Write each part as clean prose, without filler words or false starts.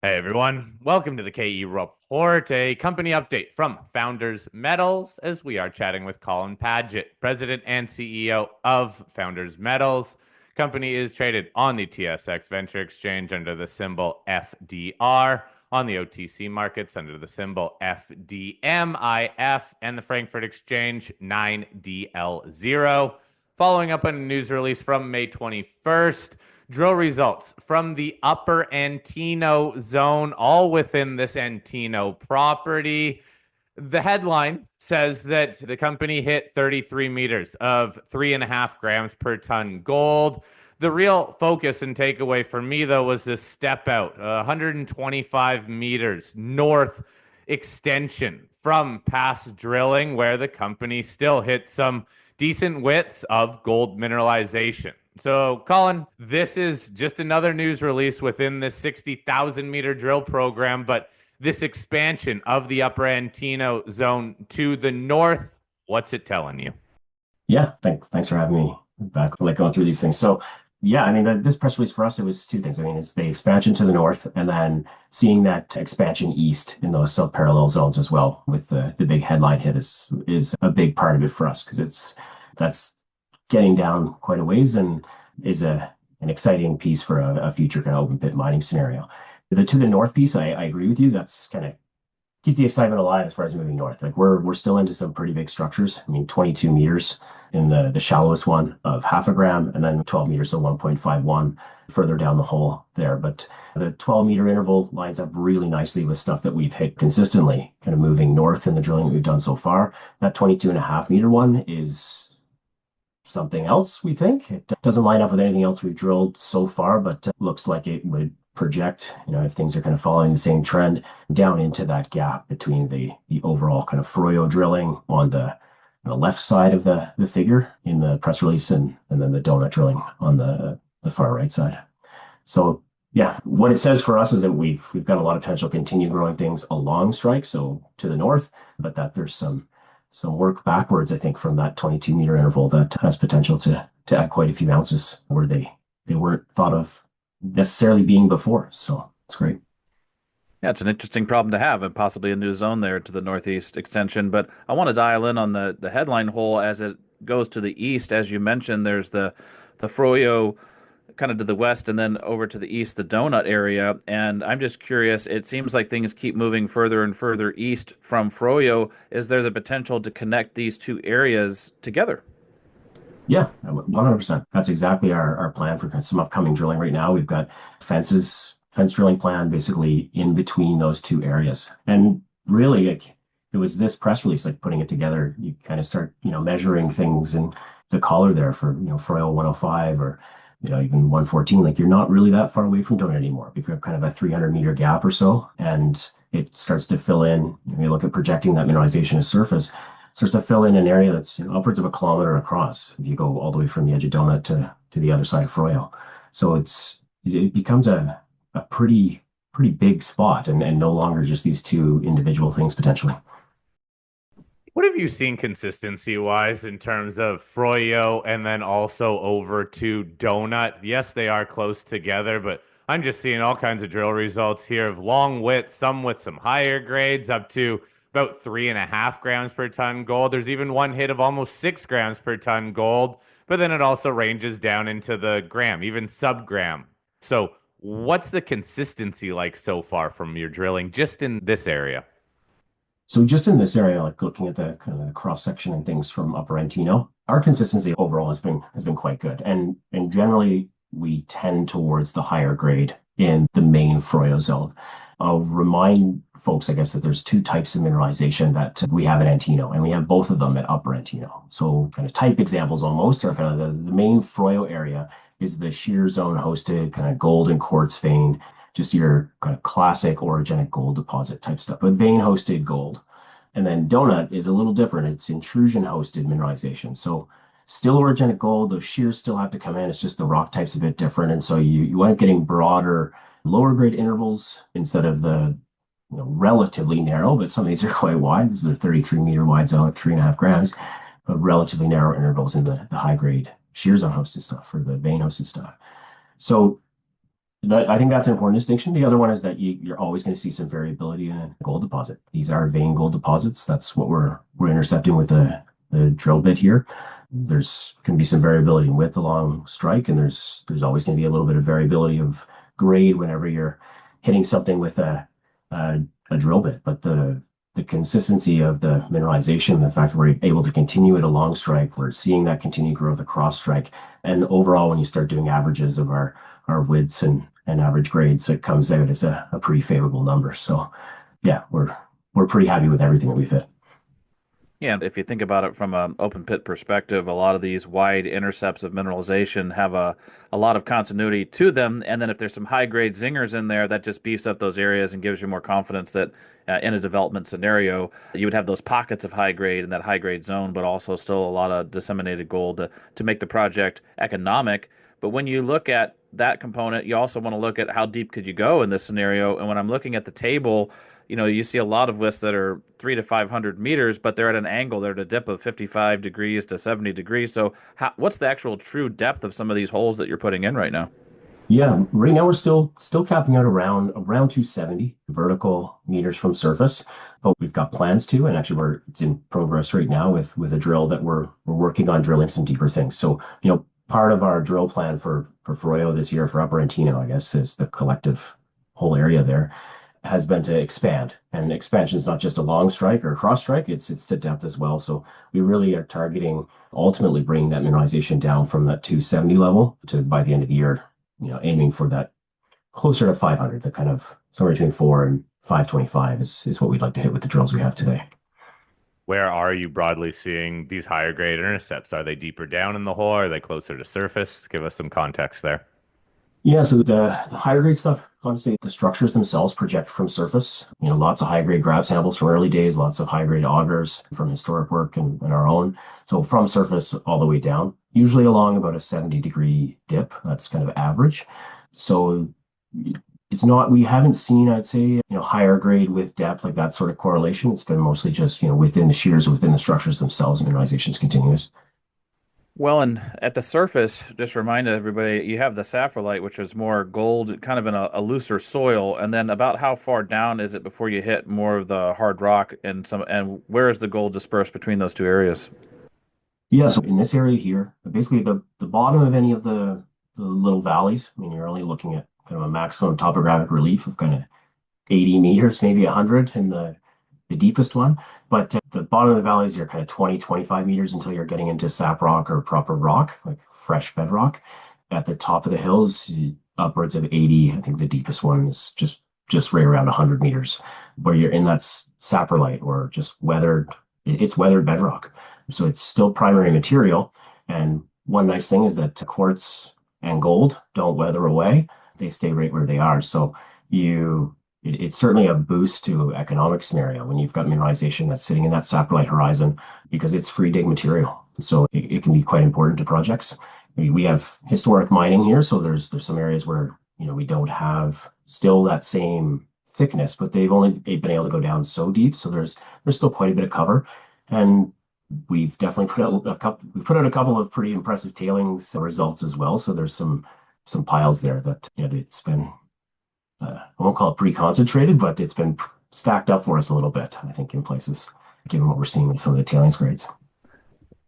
Hey everyone, welcome to the KE Report, a company update from Founders Metals as we are chatting with Colin Padget, President and CEO of Founders Metals. Company is traded on the TSX Venture Exchange under the symbol FDR, on the OTC markets under the symbol FDMIF, and the Frankfurt Exchange 9DL0. Following up on a news release from May 21st, drill results from the Upper Antino Zone, all within this Antino property. The headline says that the company hit 33 meters of 3.5 grams per ton gold. The real focus and takeaway for me, though, was this step out, 125 meters north extension from past drilling, where the company still hit some decent widths of gold mineralization. So, Colin, this is just another news release within this 60,000 meter drill program, but this expansion of the Upper Antino Zone to the north, what's it telling you? Yeah, thanks for having me back, like going through these things. So, yeah, I mean, this press release for us, it was two things. I mean, it's the expansion to the north, and then seeing that expansion east in those sub-parallel zones as well, with the big headline hit is a big part of it for us because that's getting down quite a ways and is an exciting piece for a future kind of open pit mining scenario. The to the north piece, I agree with you. That's kind of keeps the excitement alive as far as moving north. Like we're still into some pretty big structures. I mean, 22 meters in the shallowest one of 0.5 gram, and then 12 meters, so 1.51 further down the hole there. But the 12-meter interval lines up really nicely with stuff that we've hit consistently, kind of moving north in the drilling that we've done so far. That 22.5 meter one is something else, we think. It doesn't line up with anything else we've drilled so far, but looks like it would project, if things are kind of following the same trend, down into that gap between the overall kind of Froyo drilling on the left side of the figure in the press release, and then the donut drilling on the far right side. So yeah, what it says for us is that we've got a lot of potential to continue growing things along strike, so to the north, but that there's some work backwards, I think, from that 22-meter interval that has potential to add quite a few ounces where they weren't thought of necessarily being before. So it's great. Yeah, it's an interesting problem to have and possibly a new zone there to the northeast extension. But I want to dial in on the headline hole as it goes to the east. As you mentioned, there's the Froyo kind of to the west and then over to the east, the donut area. And I'm just curious, it seems like things keep moving further and further east from Froyo. Is there the potential to connect these two areas together? Yeah, 100%. That's exactly our plan for some upcoming drilling right now. We've got fence drilling plan basically in between those two areas. And really, like, it was this press release, like putting it together, you kind of start, measuring things and the collar there for, Froyo 105 or, even 114. Like, you're not really that far away from donut anymore. We've got kind of a 300-meter gap or so, and it starts to fill in. You look at projecting that mineralization to surface, starts to fill in an area that's upwards of a kilometer across if you go all the way from the edge of donut to the other side of Froyo. So it becomes a pretty big spot, and no longer just these two individual things potentially. What have you seen consistency wise in terms of Froyo and then also over to Donut? Yes, they are close together, but I'm just seeing all kinds of drill results here of long widths, some with some higher grades up to about 3.5 grams per ton gold. There's even one hit of almost 6 grams per ton gold, but then it also ranges down into the gram, even sub-gram. So what's the consistency like so far from your drilling just in this area? So just in this area, like looking at the kind of the cross section and things from Upper Antino, our consistency overall has been quite good, and generally we tend towards the higher grade in the main Froyo zone. I'll remind folks, I guess, that there's two types of mineralization that we have at Antino, and we have both of them at Upper Antino. So kind of type examples almost are kind of the main Froyo area is the shear zone hosted kind of gold and quartz vein, just your kind of classic orogenic gold deposit type stuff, but vein hosted gold. And then donut is a little different. It's intrusion hosted mineralization. So still orogenic gold, those shears still have to come in. It's just the rock type's a bit different. And so you end up getting broader, lower grade intervals instead of the relatively narrow, but some of these are quite wide. This is a 33-meter wide zone at 3.5 grams, but relatively narrow intervals in the high grade shear zone hosted stuff or the vein hosted stuff. So I think that's an important distinction. The other one is that you're always going to see some variability in a gold deposit. These are vein gold deposits. That's what we're intercepting with the drill bit here. There's going to be some variability in width along strike, and there's always going to be a little bit of variability of grade whenever you're hitting something with a drill bit. But the consistency of the mineralization, the fact that we're able to continue it along strike, we're seeing that continued growth across strike, and overall, when you start doing averages of our widths and average grades, it comes out as a pretty favorable number. So yeah, we're pretty happy with everything that we've hit. Yeah, and if you think about it from an open pit perspective, a lot of these wide intercepts of mineralization have a lot of continuity to them. And then if there's some high grade zingers in there, that just beefs up those areas and gives you more confidence that in a development scenario, you would have those pockets of high grade in that high grade zone, but also still a lot of disseminated gold to make the project economic. But when you look at that component, you also want to look at how deep could you go in this scenario. And when I'm looking at the table, you see a lot of wisps that are 300 to 500 meters, but they're at an angle. They're at a dip of 55 degrees to 70 degrees. So, what's the actual true depth of some of these holes that you're putting in right now? Yeah, right now we're still capping out around 270 vertical meters from surface, but we've got plans to, and actually it's in progress right now with a drill that we're working on drilling some deeper things. So, part of our drill plan for Froyo this year for Upper Antino, I guess, is the collective whole area there has been to expand. And expansion is not just a long strike or a cross strike, it's to depth as well. So we really are targeting ultimately bringing that mineralization down from that 270 level to by the end of the year, aiming for that closer to 500, the kind of somewhere between 4 and 525 is what we'd like to hit with the drills we have today. Where are you broadly seeing these higher grade intercepts? Are they deeper down in the hole? Are they closer to surface? Give us some context there. Yeah, so the higher grade stuff, honestly, the structures themselves project from surface. Lots of high grade grab samples from early days, lots of high grade augers from historic work and our own. So from surface all the way down, usually along about a 70-degree dip. That's kind of average. So we haven't seen, I'd say, higher grade with depth, like that sort of correlation. It's been mostly just, within the shears, within the structures themselves, mineralization is continuous. Well, and at the surface, just remind everybody, you have the saprolite, which is more gold, kind of in a looser soil. And then about how far down is it before you hit more of the hard rock and where is the gold dispersed between those two areas? Yeah, so in this area here, basically the bottom of any of the little valleys, you're only looking at kind of a maximum topographic relief of kind of 80 meters, maybe 100 in the deepest one. But the bottom of the valleys, you're kind of 20, 25 meters until you're getting into sap rock or proper rock, like fresh bedrock. At the top of the hills, upwards of 80. I think the deepest one is just right around 100 meters, where you're in that saprolite or just weathered. It's weathered bedrock, so it's still primary material. And one nice thing is that quartz and gold don't weather away; they stay right where they are. So it's certainly a boost to economic scenario when you've got mineralization that's sitting in that saprolite horizon because it's free dig material. So it can be quite important to projects. We have historic mining here, so there's some areas where we don't have still that same thickness, but they've only been able to go down so deep. So there's still quite a bit of cover, and we've definitely put out a couple of pretty impressive tailings results as well. So there's some piles there that it's been. I won't call it pre-concentrated, but it's been stacked up for us a little bit, I think, in places, given what we're seeing with some of the tailings grades.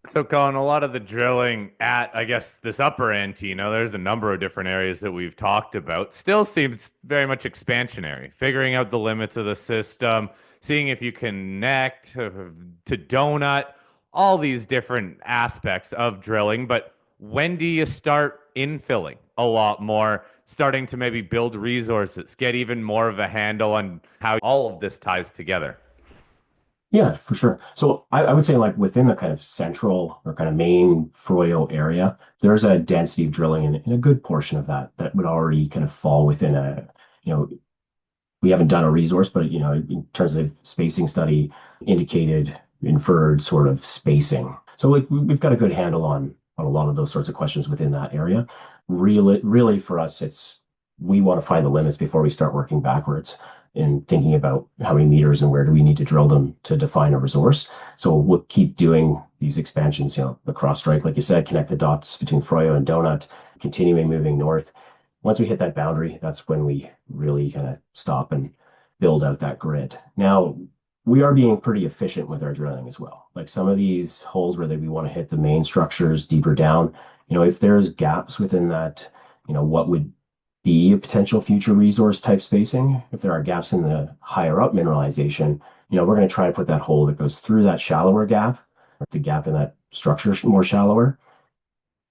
So, Colin, a lot of the drilling at, I guess, this Upper Antino, there's a number of different areas that we've talked about, still seems very much expansionary, figuring out the limits of the system, seeing if you connect to Donut, all these different aspects of drilling. But when do you start infilling a lot more, starting to maybe build resources, get even more of a handle on how all of this ties together? Yeah, for sure. So I would say like within the kind of central or kind of main Froyo area, there's a density of drilling in a good portion of that would already kind of fall within you know, we haven't done a resource, but in terms of spacing study, indicated, inferred sort of spacing. So like we've got a good handle on a lot of those sorts of questions within that area. Really for us, we want to find the limits before we start working backwards in thinking about how many meters and where do we need to drill them to define a resource. So we'll keep doing these expansions, across strike, like you said, connect the dots between Froyo and Donut, continuing moving north. once we hit that boundary, that's when we really kind of stop and build out that grid. Now, we are being pretty efficient with our drilling as well. Like some of these holes where we want to hit the main structures deeper down, if there's gaps within that, what would be a potential future resource type spacing, if there are gaps in the higher up mineralization, we're going to try to put that hole that goes through that shallower gap, the gap in that structure more shallower,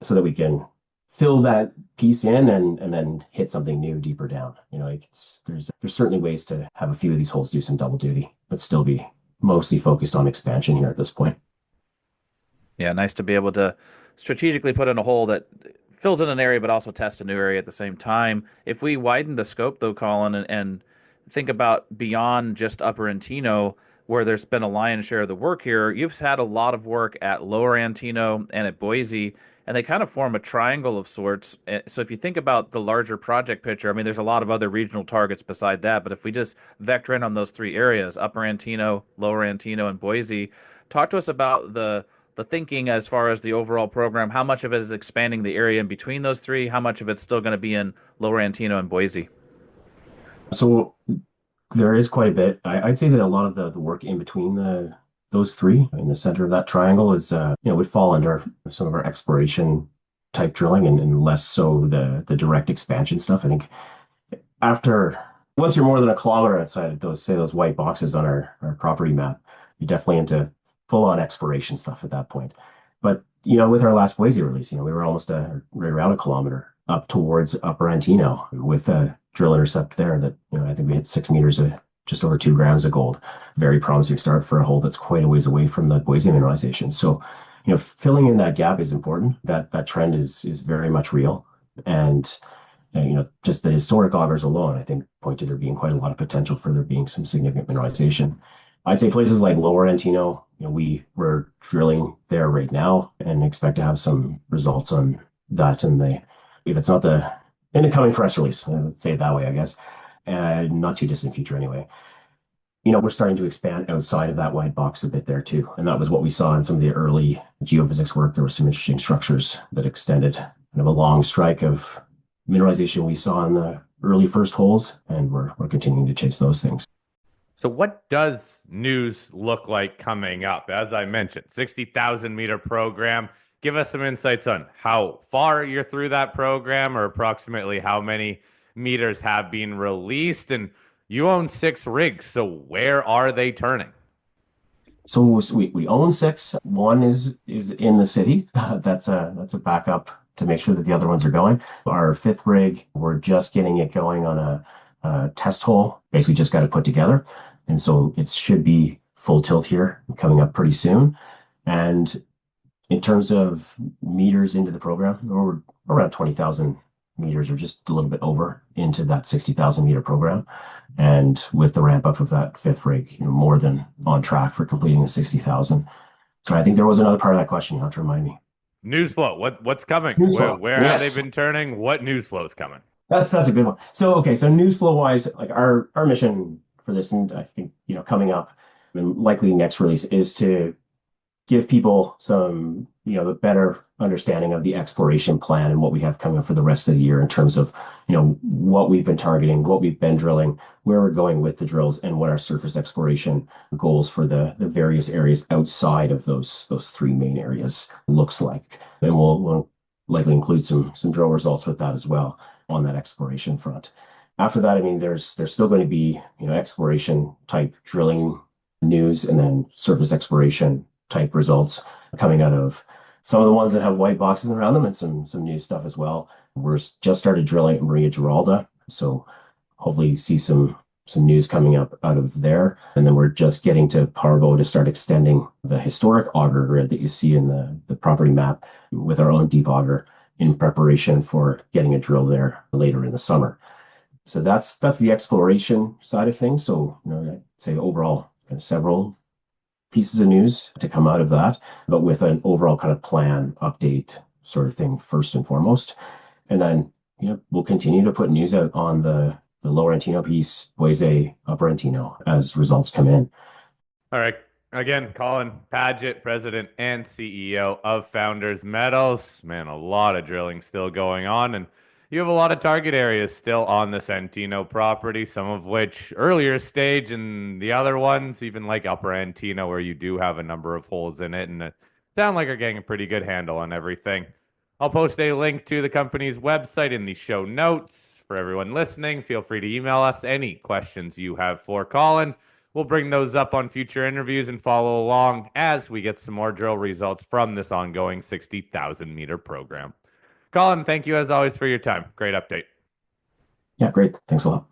so that we can fill that piece in and then hit something new deeper down. There's certainly ways to have a few of these holes do some double duty, but still be mostly focused on expansion here at this point. Yeah, nice to be able to strategically put in a hole that fills in an area but also test a new area at the same time. If we widen the scope though, Colin, and think about beyond just Upper Antino, where there's been a lion's share of the work here, you've had a lot of work at Lower Antino and at Buese, and they kind of form a triangle of sorts. So if you think about the larger project picture, I mean, there's a lot of other regional targets beside that, but if we just vector in on those three areas, Upper Antino, Lower Antino, and Buese, talk to us about the thinking as far as the overall program. How much of it is expanding the area in between those three? How much of it's still going to be in Lower Antino and Buese? So there is quite a bit. I'd say that a lot of the work in between those three in the center of that triangle is would fall under some of our exploration type drilling and less so the direct expansion stuff. I think after once you're more than a kilometer outside of those white boxes on our property map, you're definitely into full on exploration stuff at that point. But with our last Buese release, we were almost right around a kilometer up towards Upper Antino with a drill intercept there that I think we hit 6 meters of just over 2 grams of gold. Very promising start for a hole that's quite a ways away from the Buese mineralization. So filling in that gap is important. That trend is very much real, and just the historic augers alone, I think, point to there being quite a lot of potential for there being some significant mineralization. I'd say places like Lower Antino, we're drilling there right now and expect to have some results on that if it's not in the coming press release, let's say it that way, I guess, not too distant future anyway. We're starting to expand outside of that white box a bit there too. And that was what we saw in some of the early geophysics work. There were some interesting structures that extended kind of a long strike of mineralization we saw in the early first holes, and we're continuing to chase those things. So what does news look like coming up? As I mentioned, 60,000 meter program. Give us some insights on how far you're through that program, or approximately how many meters have been released. And you own 6 rigs, so where are they turning? So we own 6. One is in the city. That's a backup to make sure that the other ones are going. Our 5th rig, we're just getting it going on a test hole. Basically, just got it put together, and so it should be full tilt here coming up pretty soon. And in terms of meters into the program, we're around 20,000 meters, or just a little bit over, into that 60,000 meter program. And with the ramp up of that 5th rig, more than on track for completing the 60,000. So I think there was another part of that question you have to remind me. News flow. What's coming? News flow. Where have they been turning? What news flow is coming? That's a good one. So okay, so news flow wise, like our mission for this, and I think coming up and likely next release, is to give people some a better understanding of the exploration plan and what we have coming up for the rest of the year in terms of what we've been targeting, what we've been drilling, where we're going with the drills, and what our surface exploration goals for the various areas outside of those 3 main areas looks like. And we'll likely include some drill results with that as well on that exploration front. After that, I mean, there's still going to be exploration type drilling news, and then surface exploration type results coming out of some of the ones that have white boxes around them, and some new stuff as well. We're just started drilling at Maria Geralda, so hopefully see some news coming up out of there. And then we're just getting to Parvo to start extending the historic auger grid that you see in the property map with our own deep auger, in preparation for getting a drill there later in the summer. So that's the exploration side of things. So I'd say overall several pieces of news to come out of that, but with an overall kind of plan update sort of thing first and foremost. And then we'll continue to put news out on the Lower Antino piece, Buese, Upper Antino, as results come in. All right. Again, Colin Padget, President and CEO of Founders Metals. Man, a lot of drilling still going on. And You have a lot of target areas still on this Antino property, some of which earlier stage, and the other ones, even like Upper Antino, where you do have a number of holes in it, and it sound like you're getting a pretty good handle on everything. I'll post a link to the company's website in the show notes. For everyone listening, feel free to email us any questions you have for Colin. We'll bring those up on future interviews and follow along as we get some more drill results from this ongoing 60,000 meter program. Colin, thank you as always for your time. Great update. Yeah, great. Thanks a lot.